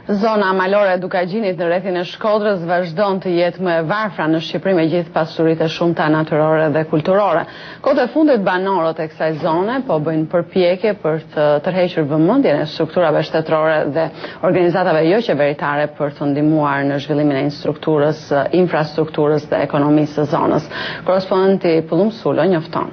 Zona malore e Dukagjinit në rrethin e Shkodrës vazhdon të jetë më e varfra në Shqipëri me gjithë pasuritë e shumta natyrore dhe kulturore. Kohët e fundit banorët e kësaj zone po bëjnë përpjekje për të tërhequr vëmendjen e strukturave shtetërore dhe organizatave jo qeveritare për të ndihmuar në zhvillimin e infrastrukturës dhe ekonomisë së zonës. Korrespondenti Pullum Sulo njofton.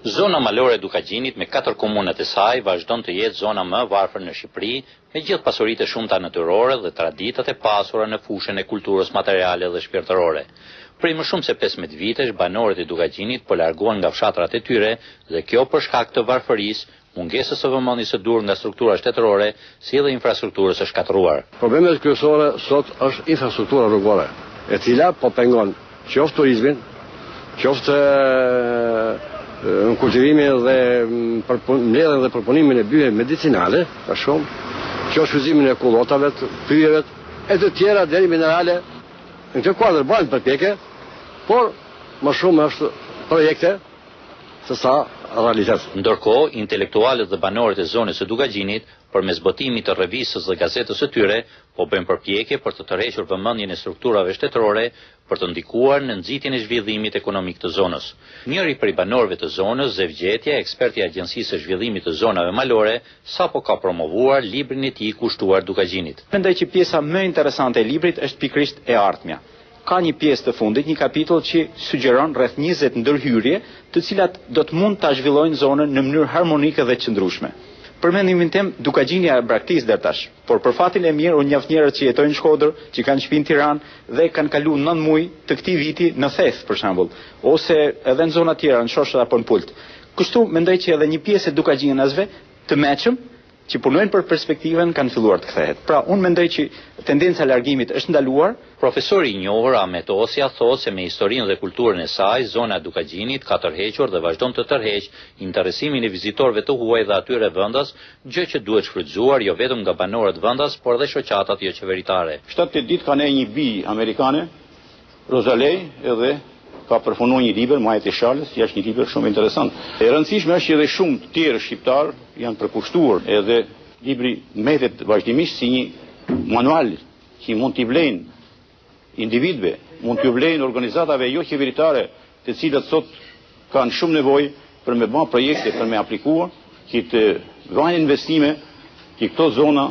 Zona malore e Dukagjinit me 4 komunat e saj vazhdon të jetë zona më e varfër në Shqipëri, me gjithë pasuritë e shumta natyrore dhe traditat e pasura në fushën e kulturës materiale dhe shpirtërore. Prej më shumë se 15 vitesh, banorët e Dukagjinit po largohen nga fshatrat e tyre dhe kjo për shkak të varfërisë, mungesës së vëmendjes së dur nga struktura shtetërore, si dhe infrastrukturës së shkatëruar. Problemet kryesore sot është infrastruktura rrugore, e cila po pengon qoftë turizmin, qoftë në kultivimin dhe mbledhjen dhe përpunimin e byjeve medicinale, ka shumë, që shfrytëzimin e kullotave, pyjeve e të tjera deri minerale. Në këtë kuadër bëhen përpjekje, por më shumë është projekte se sa realitet. Ndërkohë, intelektualët dhe banorët e zonës së Dukagjinit, përmes botimit të revistës dhe gazetës së tyre, po bëjnë përpjekje për të tërhequr vëmendjen e strukturave shtetërore për të ndikuar në nxitjen e zhvillimit ekonomik të zonës. Njëri prej banorëve të zonës, Zev Gjetja, eksperti i Agjencisë së Zhvillimit të Zonave Malore, sapo ka promovuar librin e tij kushtuar Dukagjinit. Mendoj që pjesa më interesante e librit është pikërisht e ardhmja. Ka një pjesë të fundit, një kapitull që sugjeron rreth 20 ndërhyrje, të cilat do të mund ta zhvillojnë zonën në mënyrë harmonike dhe qëndrueshme. Për mendimin tim, Dukagjini e braktisë deri tash, por për fatin e mirë unë njeh njerëz që jetojnë në Shkodër, që kanë shtëpi në Tiranë dhe kanë kaluar 9 muaj të këtij viti në Theth për shembull, ose edhe në zona tjera, në Shoshë apo në Pult. Kështu mendoj që edhe një pjesë e Dukagjinasve të mëshëm që punojnë për perspektivën kanë filluar të kthehet. Pra, unë mendoj që tendenca e largimit është ndaluar. Profesori i njohur Ahmet Osja thotë se me historinë dhe kulturën e saj, zona e Dukagjinit ka tërhequr dhe vazhdon të tërheqë interesimin e vizitorëve të huaj dhe atyre vendas, gjë që duhet shfrytzuar jo vetëm nga banorët vendas, por dhe shoqatat jo qeveritare. 7 ditë ka ne një bi amerikane, Rosalej, edhe ka përfunuar një libër, Majet e Shalës, që është një libër shumë interesant. E rëndësishme është që edhe shumë të tjerë shqiptar janë përkushtuar, edhe libri mbetet vazhdimisht si një manual që mund t'i vlejnë individëve, mund t'i vlejnë organizatave jo qeveritare, të cilat sot kanë shumë nevojë për me bërë projekte, për me aplikuar, që të vajnë investime, që këto zona,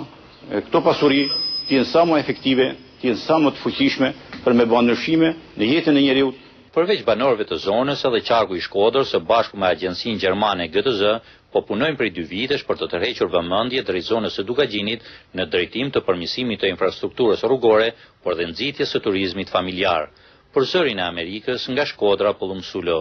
këto pasuri të jenë sa më efektive, të jenë sa më të fuqishme për me bërë ndryshime në jetën e njeriut. Përveç banorëve të zonës, edhe qarku i Shkodrës së bashku me agjencinë gjermane GTZ po punojnë prej 2 vitesh për të tërhequr vëmendje drejt zonës së Dukagjinit në drejtim të përmirësimit të infrastrukturës rrugore, por dhe nxitjes së turizmit familjar. Për zërin e Amerikës, nga Shkodra, Pullum Sulo.